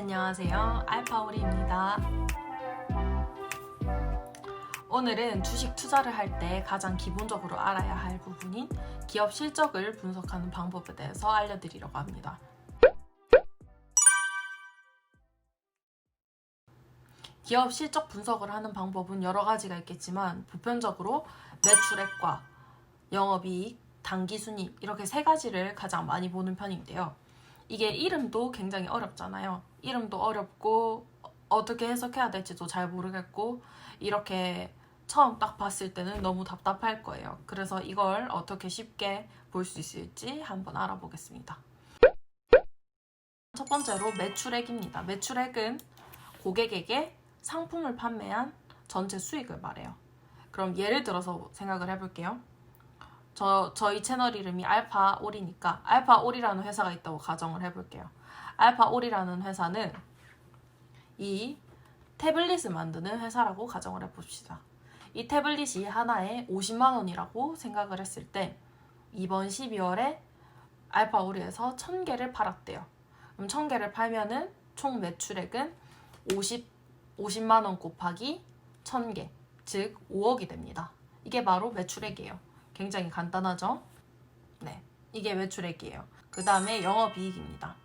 안녕하세요. 알파오리입니다. 오늘은 주식 투자를 할 때 가장 기본적으로 알아야 할 부분인 기업 실적을 분석하는 방법에 대해서 알려드리려고 합니다. 기업 실적 분석을 하는 방법은 여러 가지가 있겠지만 보편적으로 매출액과 영업이익, 당기순이익 이렇게 세 가지를 가장 많이 보는 편인데요. 이게 이름도 굉장히 어렵잖아요. 이름도 어렵고 어떻게 해석해야 될지도 잘 모르겠고 이렇게 처음 딱 봤을 때는 너무 답답할 거예요. 그래서 이걸 어떻게 쉽게 볼 수 있을지 한번 알아보겠습니다. 첫 번째로 매출액입니다. 매출액은 고객에게 상품을 판매한 전체 수익을 말해요. 그럼 예를 들어서 생각을 해볼게요. 저희 채널 이름이 알파오리니까 알파오리라는 회사가 있다고 가정을 해볼게요. 알파오리라는 회사는 이 태블릿을 만드는 회사라고 가정을 해봅시다. 이 태블릿이 하나에 50만 원이라고 생각을 했을 때 이번 12월에 알파오리에서 1000개를 팔았대요. 그럼 1000개를 팔면은 총 매출액은 50만 원 곱하기 1000개, 즉 5억이 됩니다. 이게 바로 매출액이에요. 굉장히 간단하죠? 네, 이게 매출액이에요. 그 다음에 영업이익입니다.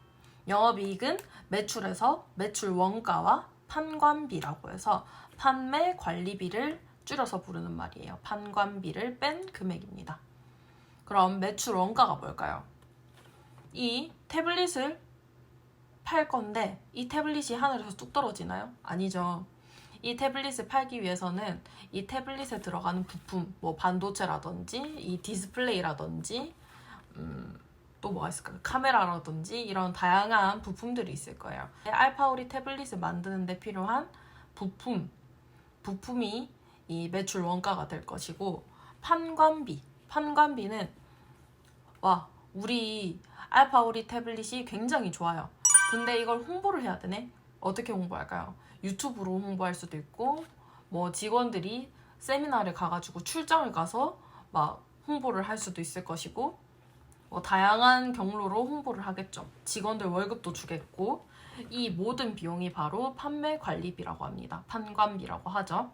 영업이익은 매출에서 매출 원가와 판관비라고 해서 판매 관리비를 줄여서 부르는 말이에요. 판관비를 뺀 금액입니다. 그럼 매출 원가가 뭘까요? 이 태블릿을 팔 건데 이 태블릿이 하늘에서 뚝 떨어지나요? 아니죠. 이 태블릿을 팔기 위해서는 이 태블릿에 들어가는 부품, 뭐 반도체라든지 이 디스플레이라든지 또 뭐가 있을까요? 카메라라든지 이런 다양한 부품들이 있을 거예요. 알파오리 태블릿을 만드는데 필요한 부품이 이 매출 원가가 될 것이고 판관비는 우리 알파오리 태블릿이 굉장히 좋아요. 근데 이걸 홍보를 해야 되네? 어떻게 홍보할까요? 유튜브로 홍보할 수도 있고 뭐 직원들이 세미나를 가가지고 출장을 가서 막 홍보를 할 수도 있을 것이고 뭐 다양한 경로로 홍보를 하겠죠. 직원들 월급도 주겠고 이 모든 비용이 바로 판매 관리비라고 합니다. 판관비라고 하죠.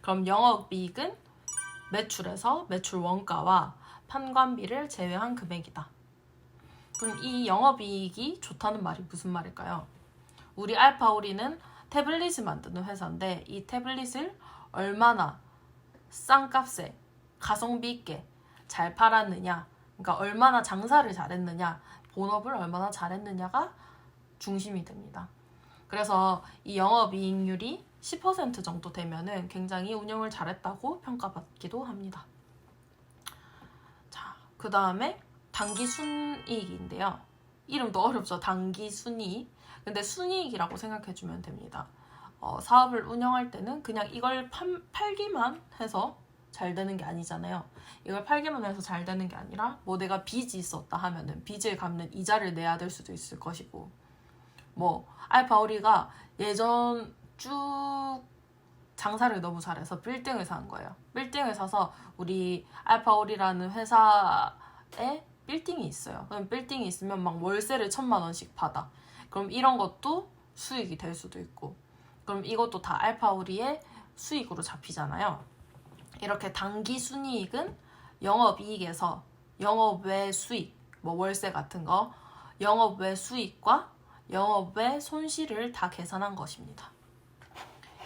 그럼 영업이익은 매출에서 매출 원가와 판관비를 제외한 금액이다. 그럼 이 영업이익이 좋다는 말이 무슨 말일까요? 우리 알파오리는 태블릿을 만드는 회사인데 이 태블릿을 얼마나 싼 값에 가성비 있게 잘 팔았느냐, 그러니까 얼마나 장사를 잘했느냐, 본업을 얼마나 잘했느냐가 중심이 됩니다. 그래서 이 영업이익률이 10% 정도 되면은 굉장히 운영을 잘했다고 평가받기도 합니다. 자, 그 다음에 당기순이익인데요. 이름도 어렵죠. 당기순이익. 근데 순이익이라고 생각해주면 됩니다. 사업을 운영할 때는 그냥 이걸 팔기만 해서 잘 되는 게 아니잖아요. 이걸 팔기만 해서 잘 되는 게 아니라 뭐 내가 빚이 있었다 하면은 빚을 갚는 이자를 내야 될 수도 있을 것이고 뭐 알파오리가 예전 쭉 장사를 너무 잘해서 빌딩을 산 거예요. 빌딩을 사서 우리 알파오리라는 회사에 빌딩이 있어요. 그럼 빌딩이 있으면 막 월세를 1000만 원씩 받아. 그럼 이런 것도 수익이 될 수도 있고 그럼 이것도 다 알파오리의 수익으로 잡히잖아요. 이렇게 당기순이익은 영업이익에서 영업 외 수익, 뭐 월세 같은 거 영업 외 수익과 영업 외 손실을 다 계산한 것입니다.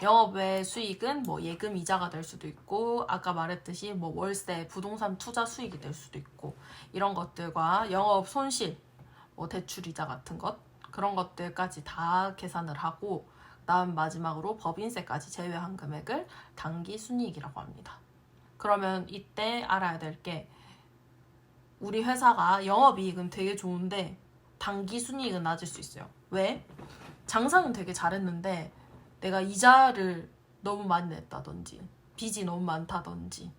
영업 외 수익은 뭐 예금 이자가 될 수도 있고 아까 말했듯이 뭐 월세, 부동산 투자 수익이 될 수도 있고 이런 것들과 영업 손실, 뭐 대출 이자 같은 것 그런 것들까지 다 계산을 하고 그다음 마지막으로 법인세까지 제외한 금액을 당기순이익이라고 합니다. 그러면 이때 알아야 될 게 우리 회사가 영업이익은 되게 좋은데 당기순이익은 낮을 수 있어요. 왜? 장사는 되게 잘했는데 내가 이자를 너무 많이 냈다든지 빚이 너무 많다든지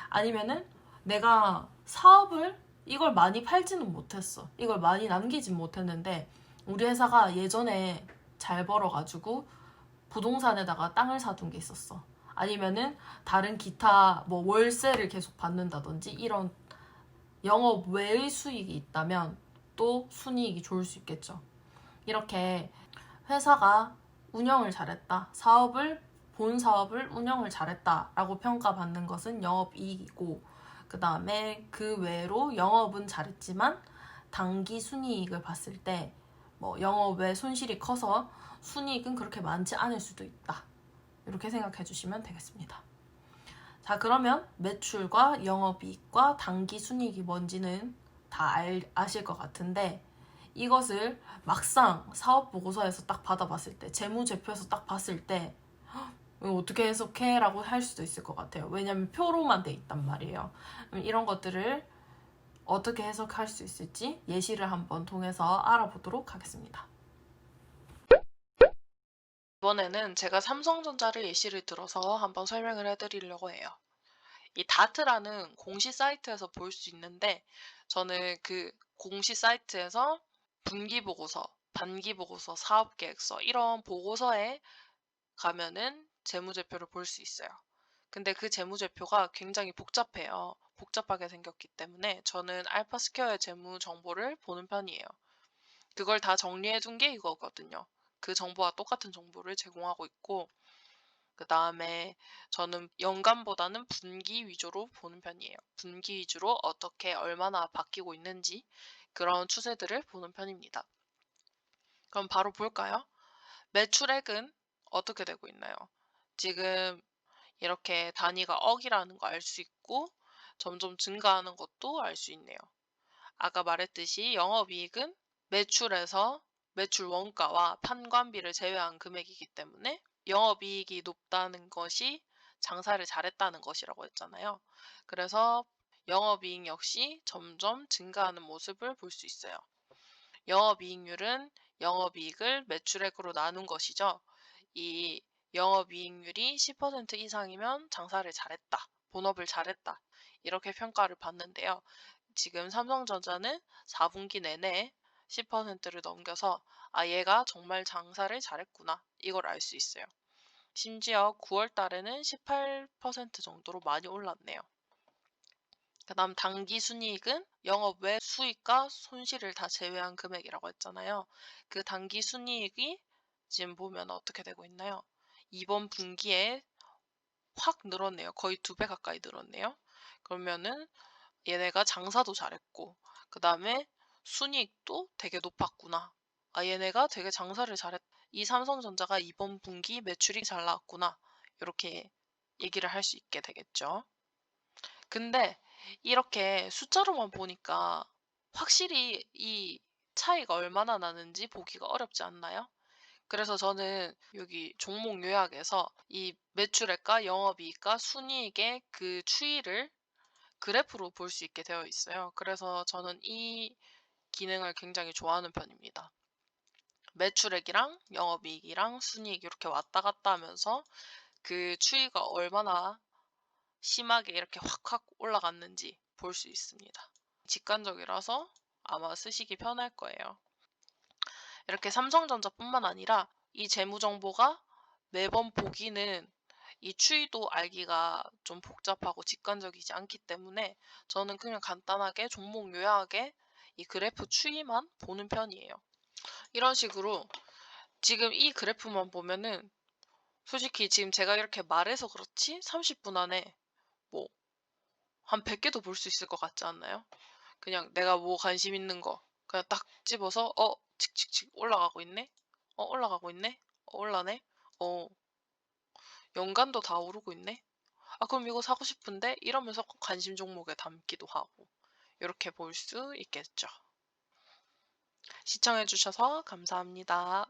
아니면은 내가 사업을 이걸 많이 팔지는 못했어. 이걸 많이 남기진 못했는데 우리 회사가 예전에 잘 벌어가지고 부동산에다가 땅을 사둔 게 있었어. 아니면은 다른 기타 뭐 월세를 계속 받는다든지 이런 영업 외의 수익이 있다면 또 순이익이 좋을 수 있겠죠. 이렇게 회사가 운영을 잘했다. 본 사업을 운영을 잘했다라고 평가받는 것은 영업이익이고, 그 다음에 그 외로 영업은 잘했지만 단기 순이익을 봤을 때 뭐 영업의 손실이 커서 순이익은 그렇게 많지 않을 수도 있다. 이렇게 생각해 주시면 되겠습니다. 자, 그러면 매출과 영업이익과 단기 순이익이 뭔지는 다 아실 것 같은데, 이것을 막상 사업 보고서에서 딱 받아봤을 때, 재무제표에서 딱 봤을 때 이거 어떻게 해석해? 라고 할 수도 있을 것 같아요. 왜냐면 표로만 돼 있단 말이에요. 이런 것들을 어떻게 해석할 수 있을지 예시를 한번 통해서 알아보도록 하겠습니다. 이번에는 제가 삼성전자를 예시를 들어서 한번 설명을 해드리려고 해요. 이 다트라는 공시 사이트에서 볼 수 있는데, 저는 그 공시 사이트에서 분기보고서, 반기보고서, 사업계획서 이런 보고서에 가면은 재무제표를 볼 수 있어요. 근데 그 재무제표가 굉장히 복잡해요. 복잡하게 생겼기 때문에 저는 알파스퀘어의 재무 정보를 보는 편이에요. 그걸 다 정리해 둔 게 이거거든요. 그 정보와 똑같은 정보를 제공하고 있고, 그 다음에 저는 연간보다는 분기 위주로 보는 편이에요. 분기 위주로 어떻게 얼마나 바뀌고 있는지 그런 추세들을 보는 편입니다. 그럼 바로 볼까요? 매출액은 어떻게 되고 있나요? 지금 이렇게 단위가 억이라는 거 알 수 있고 점점 증가하는 것도 알 수 있네요. 아까 말했듯이 영업이익은 매출에서 매출 원가와 판관비를 제외한 금액이기 때문에 영업이익이 높다는 것이 장사를 잘했다는 것이라고 했잖아요. 그래서 영업이익 역시 점점 증가하는 모습을 볼 수 있어요. 영업이익률은 영업이익을 매출액으로 나눈 것이죠. 이 영업이익률이 10% 이상이면 장사를 잘했다, 본업을 잘했다, 이렇게 평가를 받는데요. 지금 삼성전자는 4분기 내내 10%를 넘겨서 얘가 정말 장사를 잘했구나, 이걸 알 수 있어요. 심지어 9월 달에는 18% 정도로 많이 올랐네요. 그 다음 단기 순이익은 영업 외 수익과 손실을 다 제외한 금액이라고 했잖아요. 그 단기 순이익이 지금 보면 어떻게 되고 있나요? 이번 분기에 확 늘었네요. 거의 2배 가까이 늘었네요. 그러면은 얘네가 장사도 잘했고, 그 다음에 순이익도 되게 높았구나. 얘네가 되게 장사를 잘했. 이 삼성전자가 이번 분기 매출이 잘 나왔구나. 이렇게 얘기를 할 수 있게 되겠죠. 근데 이렇게 숫자로만 보니까 확실히 이 차이가 얼마나 나는지 보기가 어렵지 않나요? 그래서 저는 여기 종목 요약에서 이 매출액과 영업이익과 순이익의 그 추이를 그래프로 볼 수 있게 되어 있어요. 그래서 저는 이 기능을 굉장히 좋아하는 편입니다. 매출액이랑 영업이익이랑 순이익 이렇게 왔다 갔다 하면서 그 추이가 얼마나 심하게 이렇게 확확 올라갔는지 볼 수 있습니다. 직관적이라서 아마 쓰시기 편할 거예요. 이렇게 삼성전자뿐만 아니라 이 재무 정보가 매번 보기는 이 추이도 알기가 좀 복잡하고 직관적이지 않기 때문에 저는 그냥 간단하게 종목 요약에 이 그래프 추이만 보는 편이에요. 이런 식으로 지금 이 그래프만 보면은 솔직히 지금 제가 이렇게 말해서 그렇지 30분 안에 뭐 한 100개도 볼 수 있을 것 같지 않나요? 그냥 내가 뭐 관심 있는 거 그냥 딱 집어서 칙칙칙 올라가고 있네? 올라가고 있네? 올라네? 어 연간도 다 오르고 있네? 그럼 이거 사고 싶은데? 이러면서 관심 종목에 담기도 하고 이렇게 볼 수 있겠죠. 시청해주셔서 감사합니다.